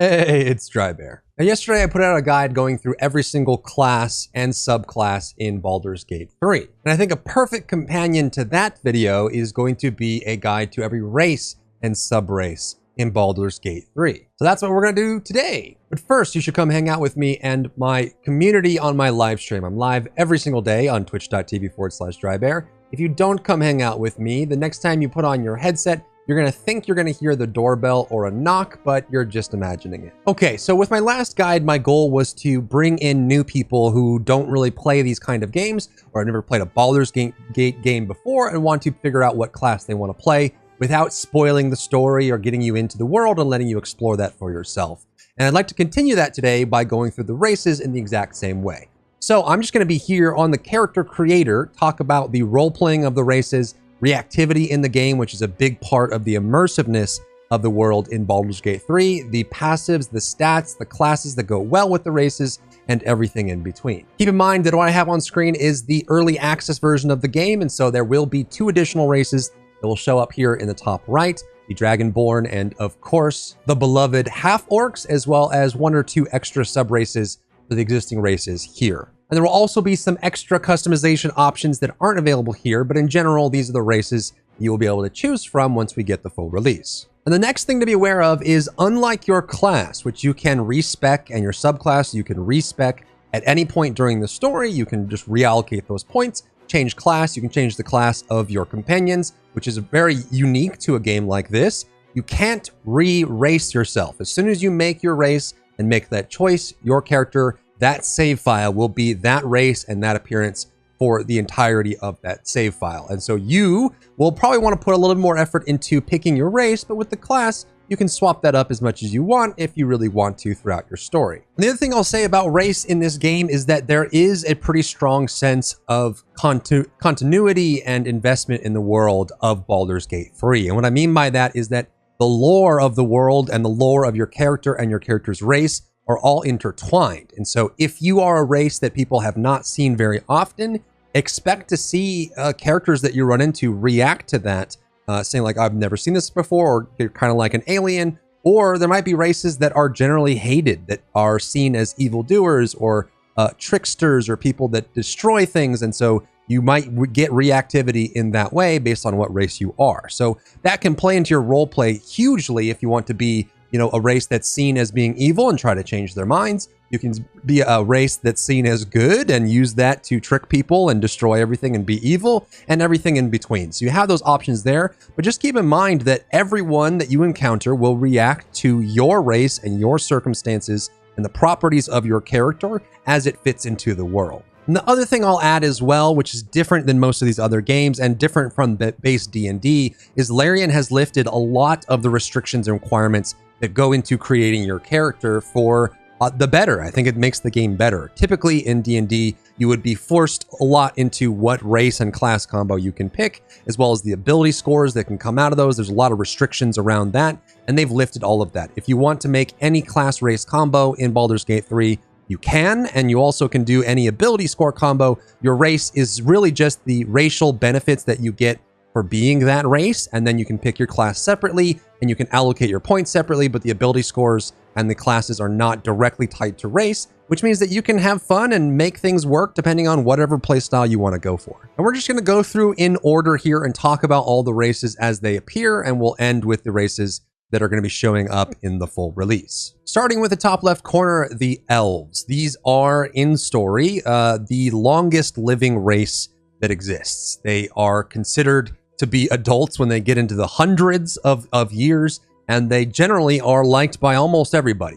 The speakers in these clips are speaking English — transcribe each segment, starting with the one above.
Hey, it's Drybear. Now, yesterday I put out a guide going through every single class and subclass in Baldur's Gate 3. And I think a perfect companion to that video is going to be a guide to every race and subrace in Baldur's Gate 3. So that's what we're going to do today. But first, you should come hang out with me and my community on my live stream. I'm live every single day on twitch.tv/Drybear. If you don't come hang out with me, the next time you put on your headset, you're going to think you're going to hear the doorbell or a knock, but you're just imagining it. Okay, so with my last guide, my goal was to bring in new people who don't really play these kind of games or have never played a Baldur's Gate game before and want to figure out what class they want to play without spoiling the story or getting you into the world and letting you explore that for yourself. And I'd like to continue that today by going through the races in the exact same way. So I'm just going to be here on the character creator, talk about the role-playing of the races, reactivity in the game, which is a big part of the immersiveness of the world in Baldur's Gate 3, the passives, the stats, the classes that go well with the races, and everything in between. Keep in mind that what I have on screen is the early access version of the game, and so there will be 2 additional races that will show up here in the top right, the Dragonborn, and of course, the beloved Half-Orcs, as well as 1 or 2 extra sub-races for the existing races here. And there will also be some extra customization options that aren't available here, but in general, these are the races you will be able to choose from once we get the full release. And the next thing to be aware of is, unlike your class, which you can respec, and your subclass you can respec at any point during the story, you can just reallocate those points, change class, you can change the class of your companions, which is very unique to a game like this. You can't re-race yourself. As soon as you make your race and make that choice, your character, that save file will be that race and that appearance for the entirety of that save file. And so you will probably want to put a little more effort into picking your race, but with the class, you can swap that up as much as you want if you really want to throughout your story. And the other thing I'll say about race in this game is that there is a pretty strong sense of continuity and investment in the world of Baldur's Gate 3. And what I mean by that is that the lore of the world and the lore of your character and your character's race are all intertwined. And so if you are a race that people have not seen very often, expect to see characters that you run into react to that, saying like, I've never seen this before, or you're kind of like an alien, or there might be races that are generally hated, that are seen as evildoers or tricksters or people that destroy things. And so you might get reactivity in that way based on what race you are. So that can play into your role play hugely if you want to be, you know, a race that's seen as being evil and try to change their minds. You can be a race that's seen as good and use that to trick people and destroy everything and be evil, and everything in between. So you have those options there, but just keep in mind that everyone that you encounter will react to your race and your circumstances and the properties of your character as it fits into the world. And the other thing I'll add as well, which is different than most of these other games and different from the base D&D, is Larian has lifted a lot of the restrictions and requirements that go into creating your character for the better. I think it makes the game better. Typically in D&D, you would be forced a lot into what race and class combo you can pick, as well as the ability scores that can come out of those. There's a lot of restrictions around that, and they've lifted all of that. If you want to make any class race combo in Baldur's Gate 3, you can, and you also can do any ability score combo. Your race is really just the racial benefits that you get for being that race, and then you can pick your class separately and you can allocate your points separately, but the ability scores and the classes are not directly tied to race, which means that you can have fun and make things work depending on whatever playstyle you want to go for. And we're just going to go through in order here and talk about all the races as they appear, and we'll end with the races that are going to be showing up in the full release. Starting with the top left corner, the elves. These are, in story, the longest living race that exists. They are considered to be adults when they get into the hundreds of years, and they generally are liked by almost everybody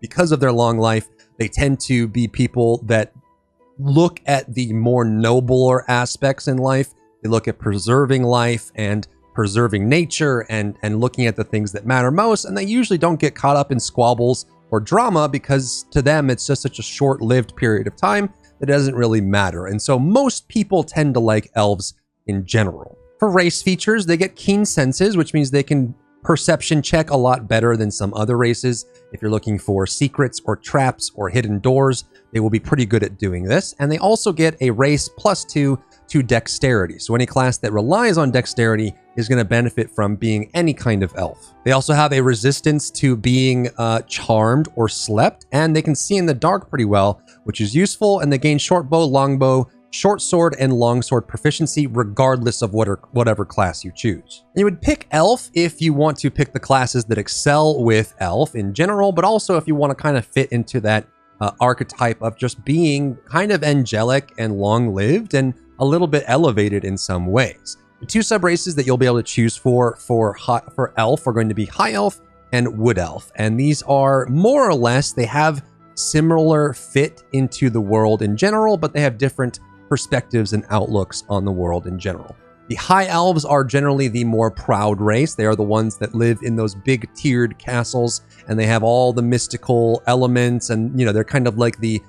because of their long life. They tend to be people that look at the more nobler aspects in life. They look at preserving life and preserving nature and looking at the things that matter most, and they usually don't get caught up in squabbles or drama because to them it's just such a short-lived period of time that it doesn't really matter. And so most people tend to like elves in general. For race features, they get keen senses, which means they can perception check a lot better than some other races. If you're looking for secrets or traps or hidden doors, they will be pretty good at doing this. And they also get a race +2 to dexterity. So any class that relies on dexterity is going to benefit from being any kind of elf. They also have a resistance to being charmed or slept, and they can see in the dark pretty well, which is useful, and they gain short bow, long bow, short sword, and long sword proficiency regardless of whatever class you choose. And you would pick elf if you want to pick the classes that excel with elf in general, but also if you want to kind of fit into that archetype of just being kind of angelic and long-lived and a little bit elevated in some ways. The two sub-races that you'll be able to choose for elf are going to be high elf and wood elf. And these are more or less, they have similar fit into the world in general, but they have different perspectives and outlooks on the world in general. The high elves are generally the more proud race. They are the ones that live in those big tiered castles, and they have all the mystical elements, and they're kind of like the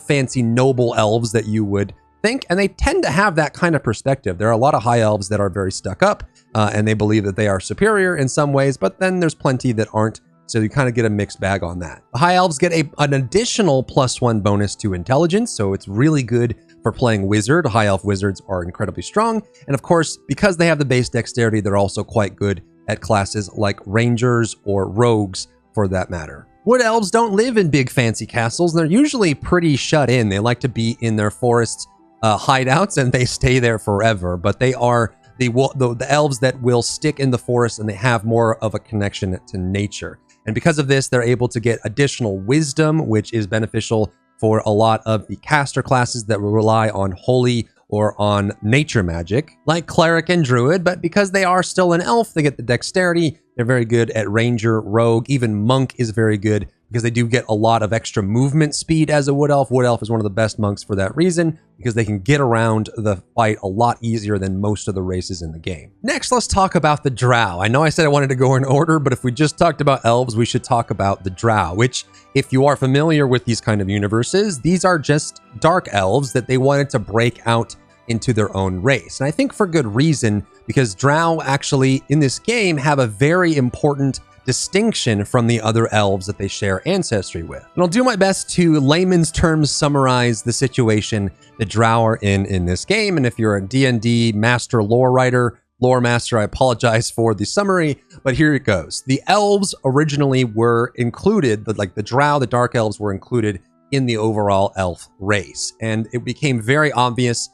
fancy noble elves that you would think, and they tend to have that kind of perspective. There are a lot of high elves that are very stuck up, and they believe that they are superior in some ways, but then there's plenty that aren't, so you kind of get a mixed bag on that. The high elves get an additional +1 bonus to intelligence, so it's really good for playing wizard. High elf wizards are incredibly strong, and of course, because they have the base dexterity, they're also quite good at classes like rangers or rogues for that matter. Wood elves don't live in big fancy castles. They're usually pretty shut in. They like to be in their forests hideouts, and they stay there forever, but they are the elves that will stick in the forest, and they have more of a connection to nature. And because of this, they're able to get additional wisdom, which is beneficial for a lot of the caster classes that will rely on holy or on nature magic, like cleric and druid. But because they are still an elf, they get the dexterity. They're very good at ranger, rogue, even monk is very good because they do get a lot of extra movement speed as a wood elf. Wood elf is one of the best monks for that reason, because they can get around the fight a lot easier than most of the races in the game. Next, let's talk about the Drow. I know I said I wanted to go in order, but if we just talked about elves, we should talk about the Drow, which, if you are familiar with these kind of universes, these are just dark elves that they wanted to break out into their own race. And I think for good reason, because Drow actually in this game have a very important distinction from the other elves that they share ancestry with. And I'll do my best to layman's terms summarize the situation that Drow are in this game. And if you're a D&D master lore writer, lore master, I apologize for the summary, but here it goes. The elves originally were included, the Drow, the dark elves were included in the overall elf race. And it became very obvious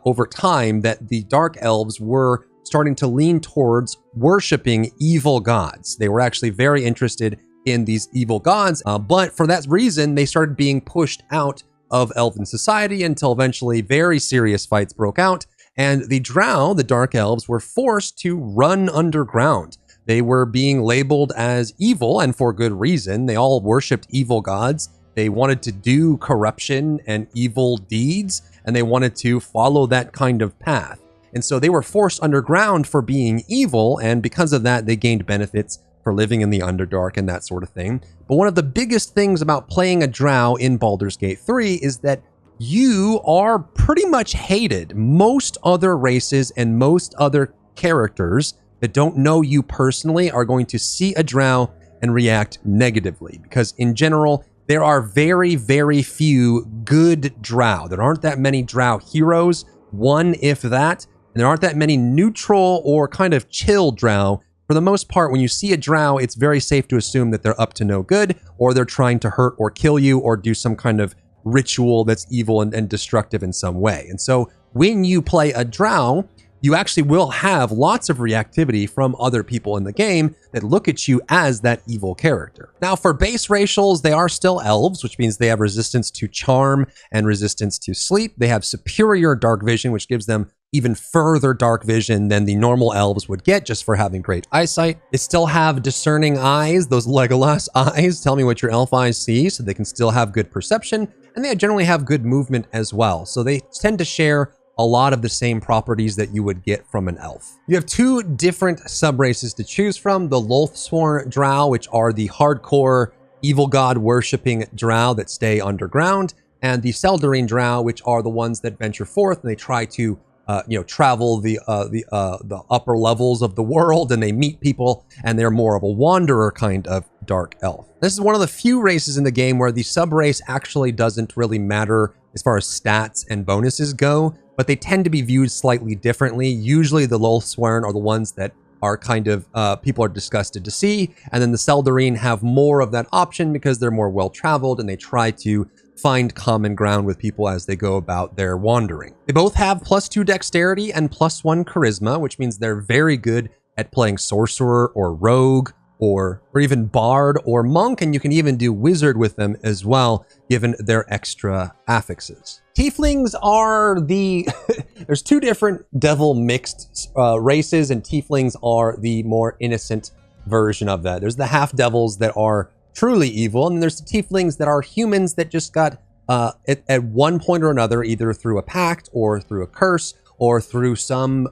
over time that the dark elves were starting to lean towards worshiping evil gods. They were actually very interested in these evil gods, but for that reason, they started being pushed out of elven society until eventually very serious fights broke out, and the Drow, the dark elves, were forced to run underground. They were being labeled as evil, and for good reason. They all worshipped evil gods. They wanted to do corruption and evil deeds, and they wanted to follow that kind of path. And so they were forced underground for being evil, and because of that, they gained benefits for living in the Underdark and that sort of thing. But one of the biggest things about playing a Drow in Baldur's Gate 3 is that you are pretty much hated. Most other races and most other characters that don't know you personally are going to see a Drow and react negatively, because in general, there are very, very few good Drow. There aren't that many Drow heroes, one if that. And there aren't that many neutral or kind of chill Drow. For the most part, when you see a Drow, it's very safe to assume that they're up to no good, or they're trying to hurt or kill you, or do some kind of ritual that's evil and destructive in some way. And so when you play a Drow, you actually will have lots of reactivity from other people in the game that look at you as that evil character. Now, for base racials, they are still elves, which means they have resistance to charm and resistance to sleep. They have superior dark vision, which gives them even further dark vision than the normal elves would get just for having great eyesight. They still have discerning eyes, those Legolas eyes, tell me what your elf eyes see, so they can still have good perception, and they generally have good movement as well. So they tend to share a lot of the same properties that you would get from an elf. You have two different sub-races to choose from: the Loathsworn Drow, which are the hardcore evil god worshipping Drow that stay underground, and the Seldarine Drow, which are the ones that venture forth and they try to travel the upper levels of the world, and they meet people, and they're more of a wanderer kind of dark elf. This is one of the few races in the game where the sub-race actually doesn't really matter as far as stats and bonuses go. but they tend to be viewed slightly differently. Usually the Lolthswern are the ones that are kind of, people are disgusted to see. And then the Seldarine have more of that option because they're more well-traveled and they try to find common ground with people as they go about their wandering. They both have +2 dexterity and +1 charisma, which means they're very good at playing sorcerer or rogue or even bard or monk, and you can even do wizard with them as well, given their extra affixes. Tieflings are the... There's 2 different devil mixed races, and tieflings are the more innocent version of that. There's the half-devils that are truly evil, and there's the tieflings that are humans that just got, at one point or another, either through a pact or through a curse or through some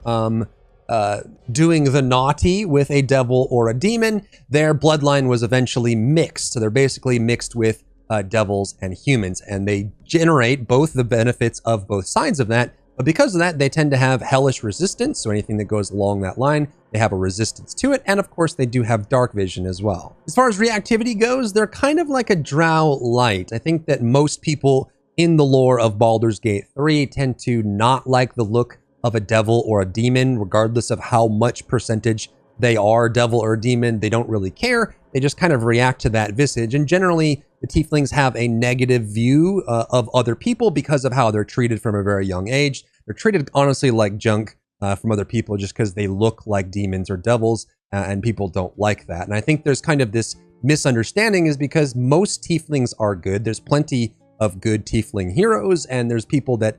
doing the naughty with a devil or a demon, their bloodline was eventually mixed. So they're basically mixed with devils and humans, and they generate both the benefits of both sides of that. But because of that, they tend to have hellish resistance. So anything that goes along that line, they have a resistance to it. And of course, they do have dark vision as well. As far as reactivity goes, they're kind of like a Drow light. I think that most people in the lore of Baldur's Gate 3 tend to not like the look of a devil or a demon, regardless of how much percentage they are devil or demon. They don't really care. They just kind of react to that visage. And generally, the tieflings have a negative view of other people because of how they're treated from a very young age. They're treated, honestly, like junk from other people just because they look like demons or devils, and people don't like that. And I think there's kind of this misunderstanding is because most tieflings are good. There's plenty of good tiefling heroes, and there's people that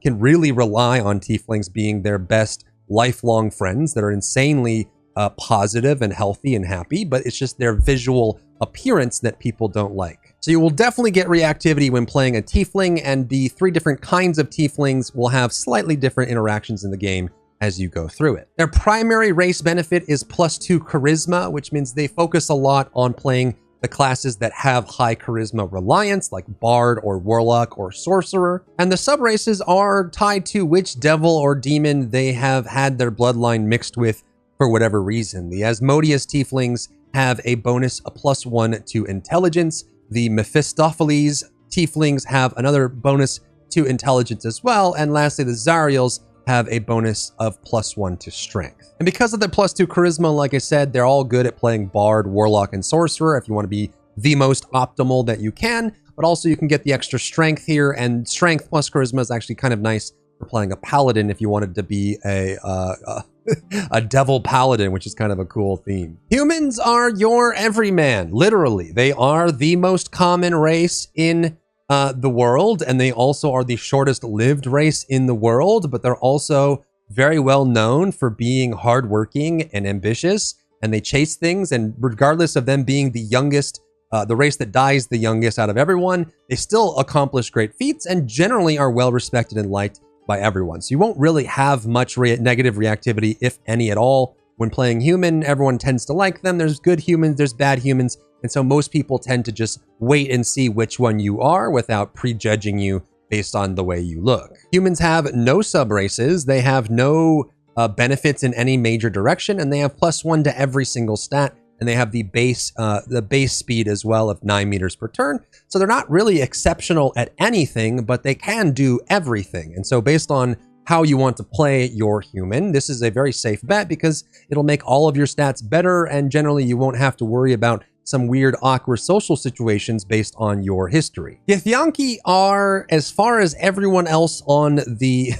can really rely on tieflings being their best lifelong friends that are insanely positive and healthy and happy, but it's just their visual appearance that people don't like. So you will definitely get reactivity when playing a tiefling, and the 3 different kinds of tieflings will have slightly different interactions in the game as you go through it. Their primary race benefit is +2 charisma, which means they focus a lot on playing the classes that have high charisma reliance, like Bard or Warlock or Sorcerer. And the subraces are tied to which devil or demon they have had their bloodline mixed with for whatever reason. The Asmodeus Tieflings have a bonus, a +1 to intelligence. The Mephistopheles Tieflings have another bonus to intelligence as well. And lastly, the Zariels have a bonus of +1 to strength. And because of the +2 charisma, like I said, they're all good at playing Bard, Warlock, and Sorcerer if you want to be the most optimal that you can. But also you can get the extra strength here, and strength plus charisma is actually kind of nice for playing a paladin if you wanted to be a devil paladin, which is kind of a cool theme. Humans are your everyman, literally. They are the most common race in the world, and they also are the shortest lived race in the world, but they're also very well known for being hardworking and ambitious, and they chase things, and regardless of them being the youngest, the race that dies the youngest out of everyone, they still accomplish great feats and generally are well respected and liked by everyone. So you won't really have much negative reactivity, if any at all. When playing human, everyone tends to like them. There's good humans, there's bad humans. And so most people tend to just wait and see which one you are without prejudging you based on the way you look. Humans have no subraces. They have no benefits in any major direction, and they have +1 to every single stat. And they have the base speed as well of 9 meters per turn. So they're not really exceptional at anything, but they can do everything. And so based on how you want to play your human, this is a very safe bet because it'll make all of your stats better, and generally you won't have to worry about some weird, awkward social situations based on your history. Githyanki are, as far as everyone else on the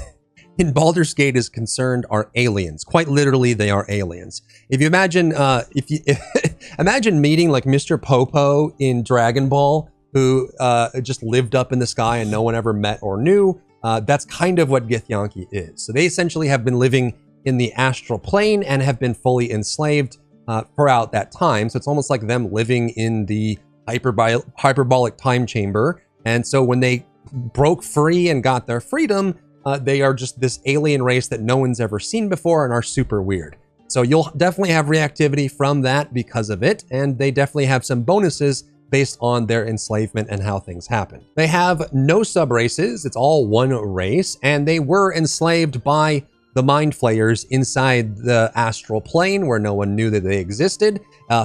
in Baldur's Gate is concerned, are aliens. Quite literally, they are aliens. If you imagine, imagine meeting like Mr. Popo in Dragon Ball, who just lived up in the sky and no one ever met or knew. That's kind of what Githyanki is. So they essentially have been living in the astral plane and have been fully enslaved throughout that time. So it's almost like them living in the hyperbolic time chamber. And so when they broke free and got their freedom, they are just this alien race that no one's ever seen before and are super weird. So you'll definitely have reactivity from that because of it, and they definitely have some bonuses based on their enslavement and how things happen. They have no subraces, it's all one race, and they were enslaved by the mind flayers inside the astral plane where no one knew that they existed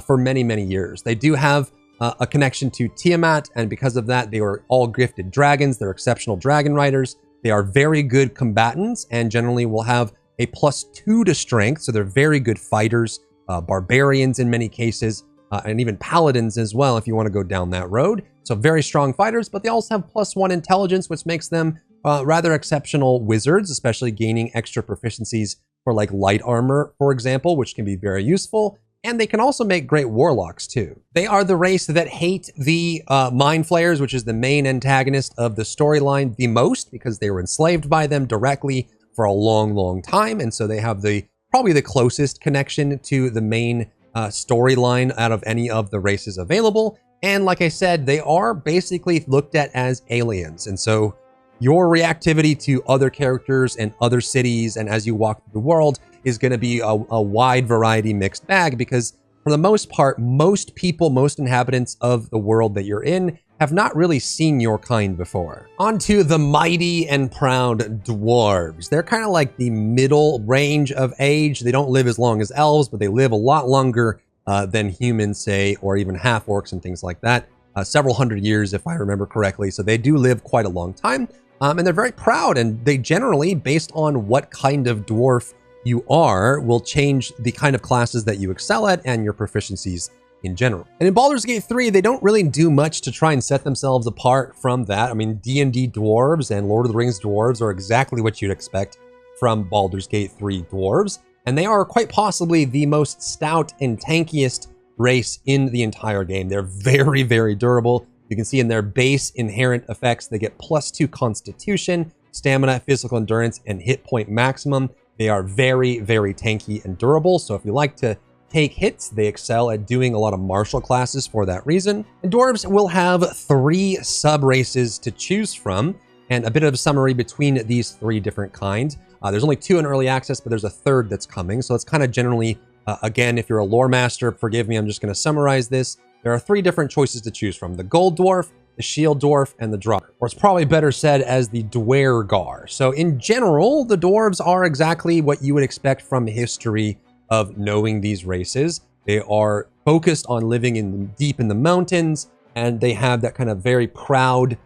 for many, many years. They do have a connection to Tiamat, and because of that, they were all gifted dragons. They're exceptional dragon riders. They are very good combatants and generally will have a +2 to strength, so they're very good fighters, barbarians in many cases, and even paladins as well if you want to go down that road. So very strong fighters, but they also have +1 intelligence, which makes them rather exceptional wizards, especially gaining extra proficiencies for like light armor, for example, which can be very useful. And they can also make great warlocks too. They are the race that hate the mind flayers, which is the main antagonist of the storyline the most, because they were enslaved by them directly for a long, long time. And so they have probably the closest connection to the main storyline out of any of the races available. And like I said, they are basically looked at as aliens. And so your reactivity to other characters and other cities, and as you walk through the world, is going to be a wide variety mixed bag, because for the most part, most people, most inhabitants of the world that you're in have not really seen your kind before. On to the mighty and proud dwarves. They're kind of like the middle range of age. They don't live as long as elves, but they live a lot longer than humans, say, or even half-orcs and things like that. Several hundred years, if I remember correctly. So they do live quite a long time. And they're very proud, and they generally, based on what kind of dwarf you are, will change the kind of classes that you excel at and your proficiencies in general. And in Baldur's Gate 3, they don't really do much to try and set themselves apart from that. I mean, D&D dwarves and Lord of the Rings dwarves are exactly what you'd expect from Baldur's Gate 3 dwarves. And they are quite possibly the most stout and tankiest race in the entire game. They're very, very durable. You can see in their base inherent effects, they get +2 constitution, stamina, physical endurance, and hit point maximum. They are very, very tanky and durable. So if you like to take hits, they excel at doing a lot of martial classes for that reason. And dwarves will have 3 sub-races to choose from, and a bit of a summary between these 3 different kinds. There's only 2 in early access, but there's a 3rd that's coming. So it's kind of generally, again, if you're a lore master, forgive me, I'm just going to summarize this. There are 3 different choices to choose from: the gold dwarf, the shield dwarf, and the Drow, or it's probably better said as the Dwergar. So in general, the dwarves are exactly what you would expect from history of knowing these races. They are focused on living deep in the mountains, and they have that kind of very proud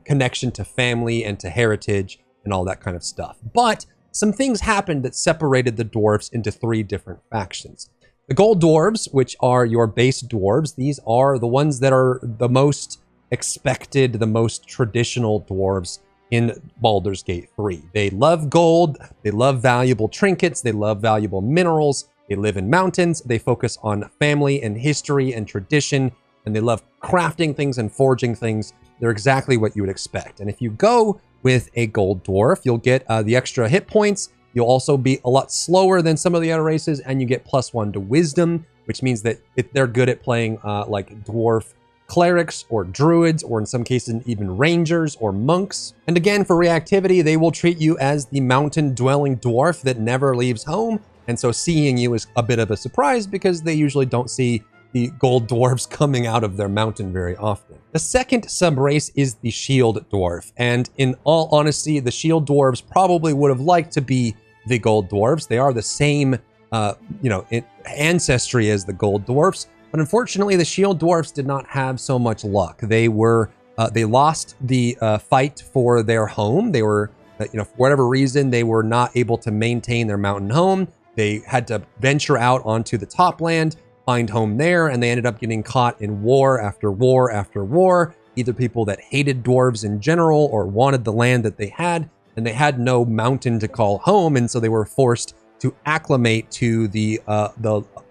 connection to family and to heritage and all that kind of stuff. But some things happened that separated the dwarves into 3 different factions. The gold dwarves, which are your base dwarves, these are the ones that are the most expected, the most traditional dwarves in Baldur's Gate 3. They love gold, they love valuable trinkets, they love valuable minerals, they live in mountains, they focus on family and history and tradition, and they love crafting things and forging things. They're exactly what you would expect. And if you go with a gold dwarf, you'll get the extra hit points. You'll also be a lot slower than some of the other races, and you get +1 to wisdom, which means that if they're good at playing like dwarf clerics or druids, or in some cases even rangers or monks. And again, for reactivity, they will treat you as the mountain-dwelling dwarf that never leaves home. And so seeing you is a bit of a surprise, because they usually don't see the gold dwarves coming out of their mountain very often. The second sub-race is the shield dwarf. And in all honesty, the shield dwarves probably would have liked to be the gold dwarves. They are the same, ancestry as the gold dwarfs. But unfortunately, the shield dwarfs did not have so much luck. They lost the fight for their home. They were, for whatever reason, they were not able to maintain their mountain home. They had to venture out onto the top land, find home there, and they ended up getting caught in war after war after war. Either people that hated dwarves in general or wanted the land that they had, and they had no mountain to call home, and so they were forced to acclimate to the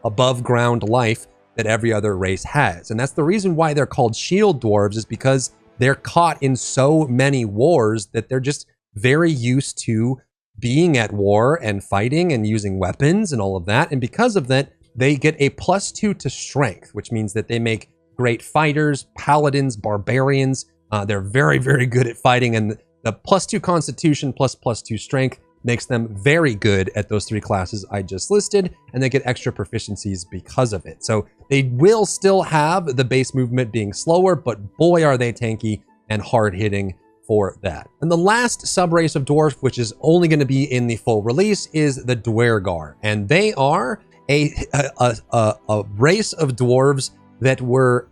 above ground life that every other race has. And that's the reason why they're called shield dwarves, is because they're caught in so many wars that they're just very used to being at war and fighting and using weapons and all of that. And because of that, they get a +2 to strength, which means that they make great fighters, paladins, barbarians. They're very, very good at fighting, and the +2 constitution plus +2 strength makes them very good at those 3 classes I just listed, and they get extra proficiencies because of it. So they will still have the base movement being slower, but boy are they tanky and hard-hitting for that. And the last sub-race of dwarf, which is only going to be in the full release, is the Dwergar. And they are a race of dwarves that were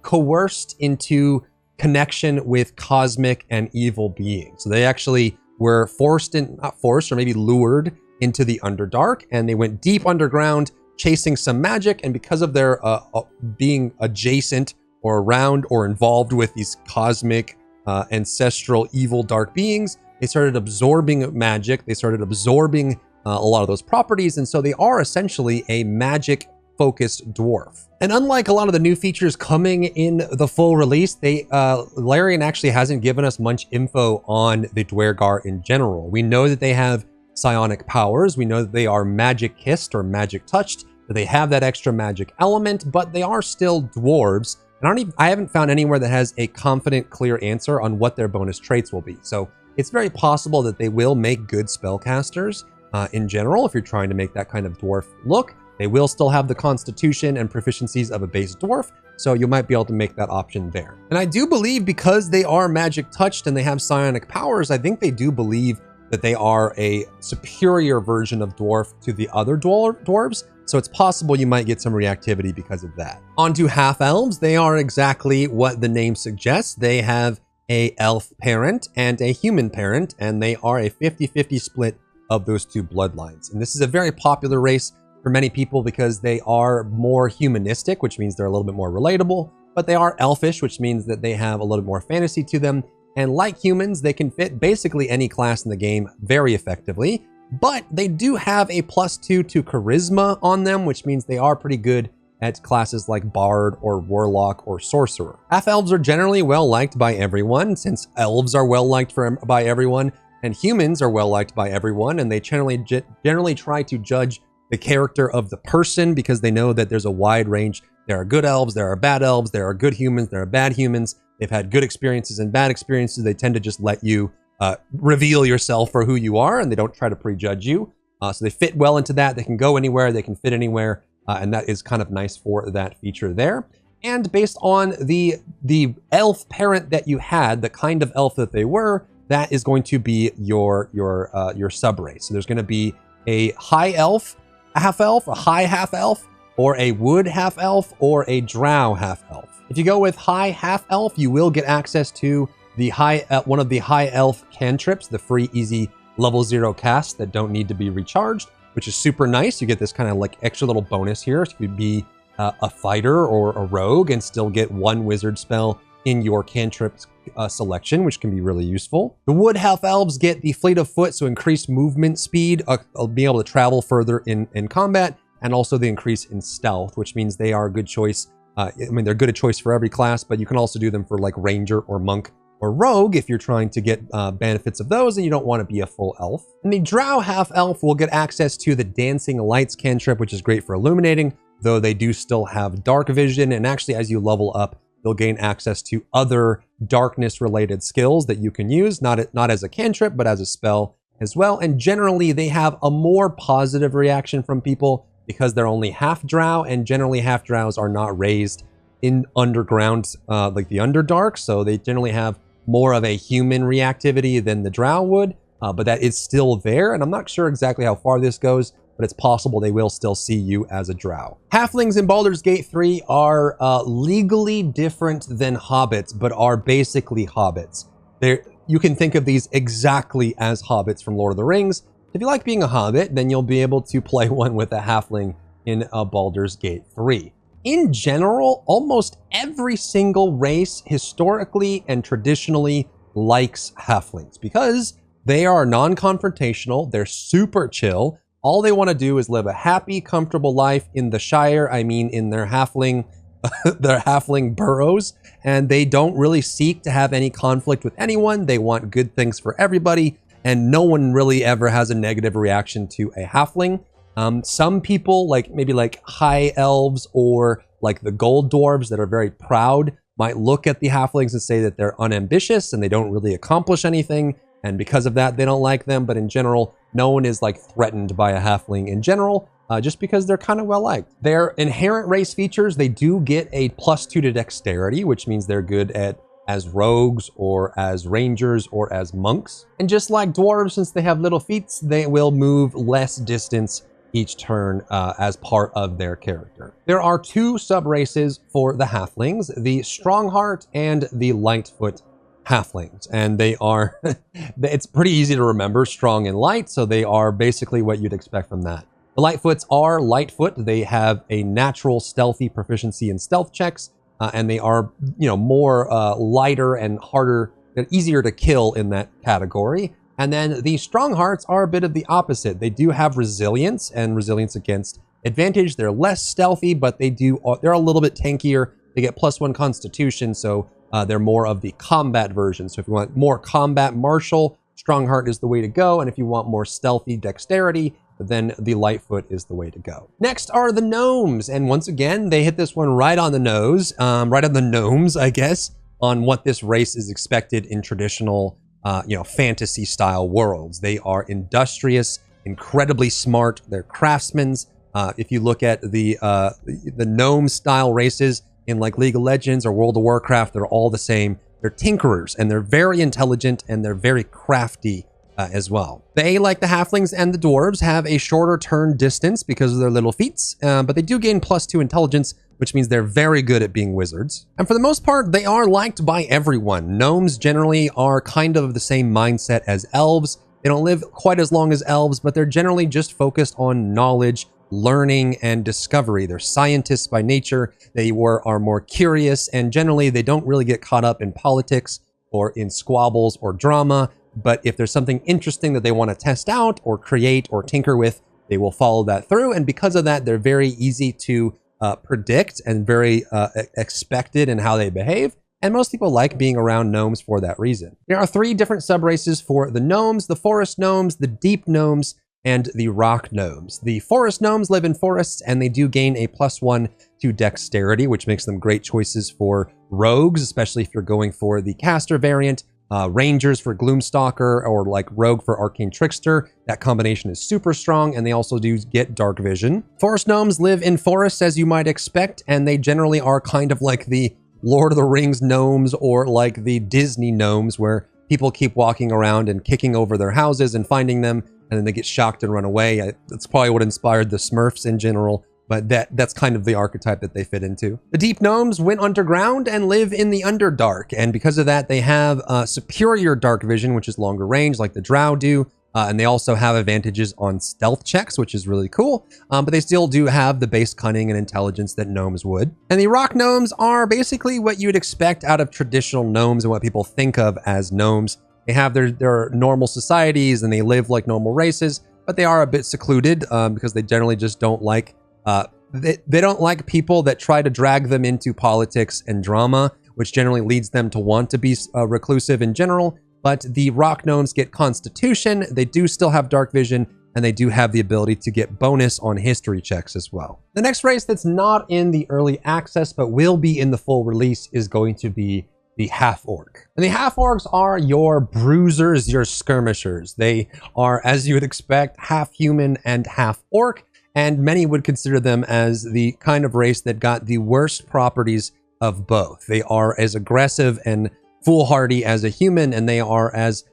coerced into connection with cosmic and evil beings. So they actually were forced in, not forced, or maybe lured into the Underdark, and they went deep underground chasing some magic. And because of their being adjacent or around or involved with these cosmic, ancestral, evil, dark beings, they started absorbing magic. They started absorbing a lot of those properties. And so they are essentially a magic focused dwarf. And unlike a lot of the new features coming in the full release, Larian actually hasn't given us much info on the Duergar in general. We know that they have psionic powers. We know that they are magic kissed or magic touched, that they have that extra magic element, but they are still dwarves. And I haven't found anywhere that has a confident, clear answer on what their bonus traits will be. So it's very possible that they will make good spellcasters in general. If you're trying to make that kind of dwarf look, they will still have the constitution and proficiencies of a base dwarf, so you might be able to make that option there. And I do believe, because they are magic touched and they have psionic powers, I think they do believe that they are a superior version of dwarf to the other dwarves. So it's possible you might get some reactivity because of that. On to half-elves. They are exactly what the name suggests. They have a elf parent and a human parent, and they are a 50-50 split of those two bloodlines. And this is a very popular race for many people because they are more humanistic, which means they're a little bit more relatable, but they are elfish, which means that they have a little bit more fantasy to them. And like humans, they can fit basically any class in the game very effectively, but they do have a +2 to charisma on them, which means they are pretty good at classes like Bard or Warlock or Sorcerer. Half-elves are generally well-liked by everyone, since elves are well-liked by everyone, and humans are well-liked by everyone, and they generally try to judge the character of the person because they know that there's a wide range. There are good elves, there are bad elves, there are good humans, there are bad humans. They've had good experiences and bad experiences. They tend to just let you reveal yourself for who you are, and they don't try to prejudge you. So they fit well into that. They can go anywhere, they can fit anywhere, and that is kind of nice for that feature there. And based on the elf parent that you had, the kind of elf that they were, that is going to be your subrace. So there's going to be a high elf half-elf, a high half-elf, or a wood half-elf, or a drow half-elf. If you go with high half-elf, you will get access to the one of the high elf cantrips, the free easy level 0 casts that don't need to be recharged, which is super nice. You get this kind of like extra little bonus here. So you could be a fighter or a rogue and still get one wizard spell in your cantrips selection, which can be really useful. The wood half-elves get the fleet of foot, so increased movement speed, being able to travel further in combat, and also the increase in stealth, which means they are a good choice. I mean, they're good a choice for every class, but you can also do them for like ranger or monk or rogue if you're trying to get benefits of those and you don't want to be a full elf. And the drow half-elf will get access to the dancing lights cantrip, which is great for illuminating, though they do still have dark vision, and actually as you level up, you'll gain access to other darkness-related skills that you can use, not as a cantrip, but as a spell as well. And generally, they have a more positive reaction from people because they're only half drow, and generally half drows are not raised in underground like the Underdark, so they generally have more of a human reactivity than the drow would, but that is still there, and I'm not sure exactly how far this goes, but it's possible they will still see you as a drow. Halflings in Baldur's Gate 3 are legally different than hobbits, but are basically hobbits. You can think of these exactly as hobbits from Lord of the Rings. If you like being a hobbit, then you'll be able to play one with a halfling in Baldur's Gate 3. In general, almost every single race historically and traditionally likes halflings because they are non-confrontational, they're super chill. All they want to do is live a happy, comfortable life in the Shire. I mean, in their halfling burrows, and they don't really seek to have any conflict with anyone. They want good things for everybody, and no one really ever has a negative reaction to a halfling. Some people, maybe high elves or like the gold dwarves that are very proud, might look at the halflings and say that they're unambitious and they don't really accomplish anything, and because of that, they don't like them. But in general, no one is threatened by a halfling in general, just because they're kind of well liked. Their inherent race features, they do get a +2 to dexterity, which means they're good at as rogues or as rangers or as monks. And just like dwarves, since they have little feet, they will move less distance each turn as part of their character. There are 2 sub-races for the Halflings, the Strongheart and the Lightfoot Halflings. And they are, it's pretty easy to remember, strong and light, so they are basically what you'd expect from that. The Lightfoots are Lightfoot. They have a natural stealthy proficiency in stealth checks, and they are, more lighter and harder, and easier to kill in that category. And then the Stronghearts are a bit of the opposite. They do have resilience and resilience against advantage. They're less stealthy, but they're a little bit tankier. They get +1 Constitution, so they're more of the combat version. So if you want more combat martial, Strongheart is the way to go. And if you want more stealthy dexterity, then the Lightfoot is the way to go. Next are the Gnomes. And once again, they hit this one right on the nose, right on the gnomes, I guess, on what this race is expected in traditional fantasy style worlds. They are industrious, incredibly smart. They're craftsmen. If you look at the gnome style races in like League of Legends or World of Warcraft, they're all the same. They're tinkerers, and they're very intelligent, and they're very crafty as well. They, like the Halflings and the Dwarves, have a shorter turn distance because of their little feats, but they do gain +2 intelligence, which means they're very good at being wizards. And for the most part, they are liked by everyone. Gnomes generally are kind of the same mindset as elves. They don't live quite as long as elves, but they're generally just focused on knowledge, learning, and discovery. They're scientists by nature. They are more curious, and generally they don't really get caught up in politics or in squabbles or drama. But if there's something interesting that they want to test out or create or tinker with, they will follow that through. And because of that, they're very easy to predict and very expected in how they behave. And most people like being around gnomes for that reason. There are 3 different subraces for the gnomes: the forest gnomes, the deep gnomes, and the rock gnomes. The forest gnomes live in forests, and they do gain a +1 to dexterity, which makes them great choices for rogues, especially if you're going for the caster variant. Rangers for Gloomstalker, or like Rogue for Arcane Trickster. That combination is super strong, and they also do get dark vision. Forest gnomes live in forests, as you might expect, and they generally are kind of like the Lord of the Rings gnomes or like the Disney gnomes, where people keep walking around and kicking over their houses and finding them, and then they get shocked and run away. That's probably what inspired the Smurfs in general. But that's kind of the archetype that they fit into. The deep gnomes went underground and live in the Underdark. And because of that, they have superior dark vision, which is longer range, like the Drow do. And they also have advantages on stealth checks, which is really cool. But they still do have the base cunning and intelligence that gnomes would. And the rock gnomes are basically what you would expect out of traditional gnomes and what people think of as gnomes. They have their normal societies and they live like normal races, but they are a bit secluded because they generally just don't like they don't like people that try to drag them into politics and drama, which generally leads them to want to be reclusive in general. But the rock gnomes get constitution, they do still have dark vision, and they do have the ability to get bonus on history checks as well. The next race that's not in the early access but will be in the full release is going to be the Half-Orc. And the Half-Orcs are your bruisers, your skirmishers. They are, as you would expect, half human and half orc. And many would consider them as the kind of race that got the worst properties of both. They are as aggressive and foolhardy as a human, and they are as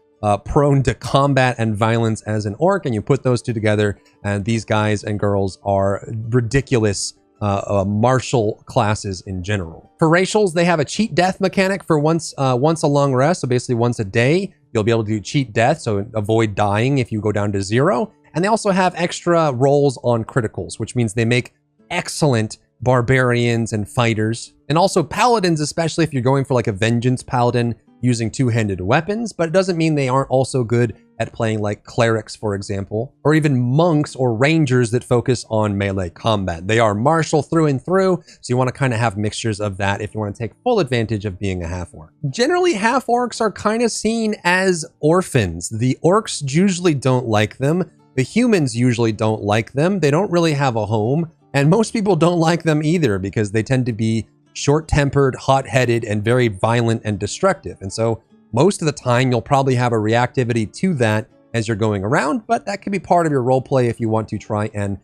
prone to combat and violence as an orc. And you put those two together, and these guys and girls are ridiculous martial classes in general. For racials, they have a cheat death mechanic for once a long rest. So basically once a day, you'll be able to cheat death, so avoid dying if you go down to 0. And they also have extra rolls on criticals, which means they make excellent barbarians and fighters. And also paladins, especially if you're going for like a vengeance paladin using two-handed weapons. But it doesn't mean they aren't also good at playing like clerics, for example, or even monks or rangers that focus on melee combat. They are martial through and through, so you want to kind of have mixtures of that if you want to take full advantage of being a half-orc. Generally, half-orcs are kind of seen as orphans. The orcs usually don't like them. The humans usually don't like them. They don't really have a home, and most people don't like them either because they tend to be short-tempered, hot-headed, and very violent and destructive. And so most of the time, you'll probably have a reactivity to that as you're going around, but that can be part of your role play if you want to try and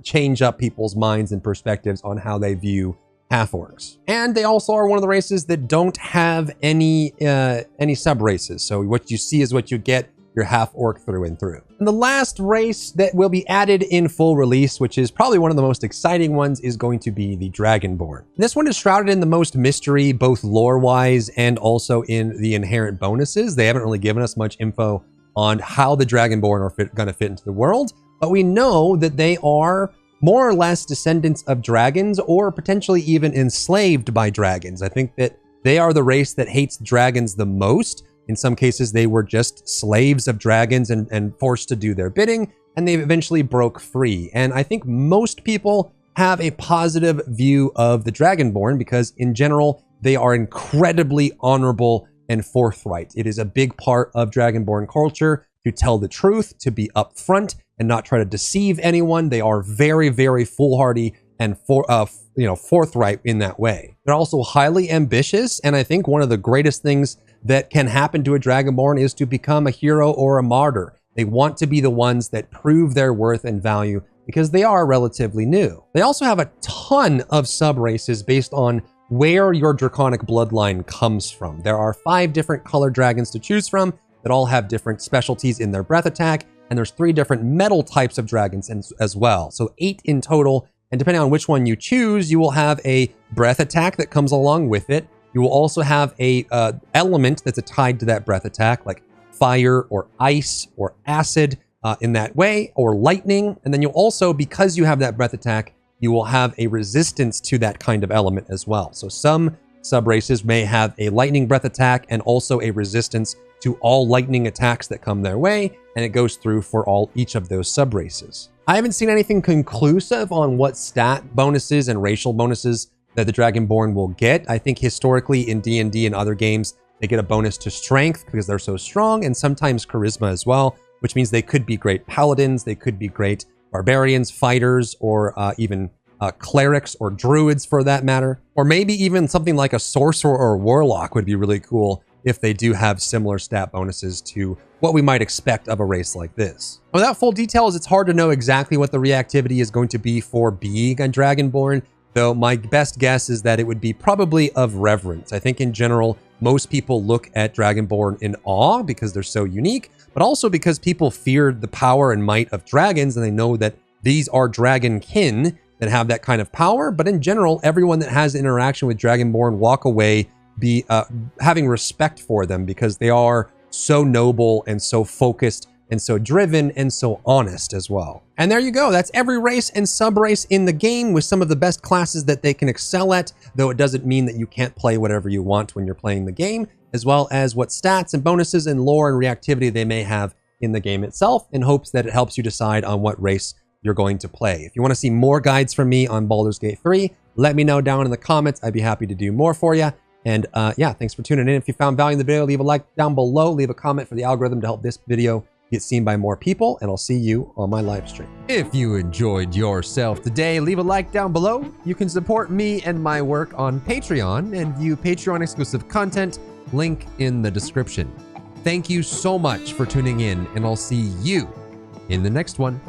change up people's minds and perspectives on how they view half-orcs. And they also are one of the races that don't have any sub-races. So what you see is what you get. you're half-orc through and through. And the last race that will be added in full release, which is probably one of the most exciting ones, is going to be the Dragonborn. This one is shrouded in the most mystery, both lore-wise and also in the inherent bonuses. They haven't really given us much info on how the Dragonborn are going to fit into the world, but we know that they are more or less descendants of dragons, or potentially even enslaved by dragons. I think that they are the race that hates dragons the most. In some cases, they were just slaves of dragons and forced to do their bidding, and they eventually broke free. And I think most people have a positive view of the Dragonborn because, in general, they are incredibly honorable and forthright. It is a big part of Dragonborn culture to tell the truth, to be upfront, and not try to deceive anyone. They are very, very foolhardy and forthright in that way. They're also highly ambitious, and I think one of the greatest things that can happen to a Dragonborn is to become a hero or a martyr. They want to be the ones that prove their worth and value because they are relatively new. They also have a ton of sub-races based on where your draconic bloodline comes from. There are 5 different colored dragons to choose from that all have different specialties in their breath attack, and there's 3 different metal types of dragons as well. So 8 in total, and depending on which one you choose, you will have a breath attack that comes along with it. You will also have a element that's tied to that breath attack, like fire or ice or acid in that way, or lightning. And then you'll also, because you have that breath attack, you will have a resistance to that kind of element as well. So some sub-races may have a lightning breath attack and also a resistance to all lightning attacks that come their way, and it goes through for each of those sub-races. I haven't seen anything conclusive on what stat bonuses and racial bonuses that the Dragonborn will get. I think historically in D&D and other games, they get a bonus to strength because they're so strong, and sometimes charisma as well, which means they could be great paladins, they could be great barbarians, fighters, or even clerics or druids for that matter. Or maybe even something like a sorcerer or a warlock would be really cool if they do have similar stat bonuses to what we might expect of a race like this. Without full details, it's hard to know exactly what the reactivity is going to be for being a Dragonborn, though my best guess is that it would be probably of reverence. I think in general, most people look at Dragonborn in awe because they're so unique, but also because people feared the power and might of dragons, and they know that these are dragon kin that have that kind of power. But in general, everyone that has interaction with Dragonborn walk away having respect for them because they are so noble and so focused and so driven and so honest as well. And there you go. That's every race and sub-race in the game with some of the best classes that they can excel at, though it doesn't mean that you can't play whatever you want when you're playing the game, as well as what stats and bonuses and lore and reactivity they may have in the game itself, in hopes that it helps you decide on what race you're going to play. If you want to see more guides from me on Baldur's Gate 3, let me know down in the comments. I'd be happy to do more for you. And yeah, thanks for tuning in. If you found value in the video, leave a like down below, leave a comment for the algorithm to help this video get seen by more people, and I'll see you on my live stream. If you enjoyed yourself today, leave a like down below. You can support me and my work on Patreon and view Patreon exclusive content, link in the description. Thank you so much for tuning in, and I'll see you in the next one.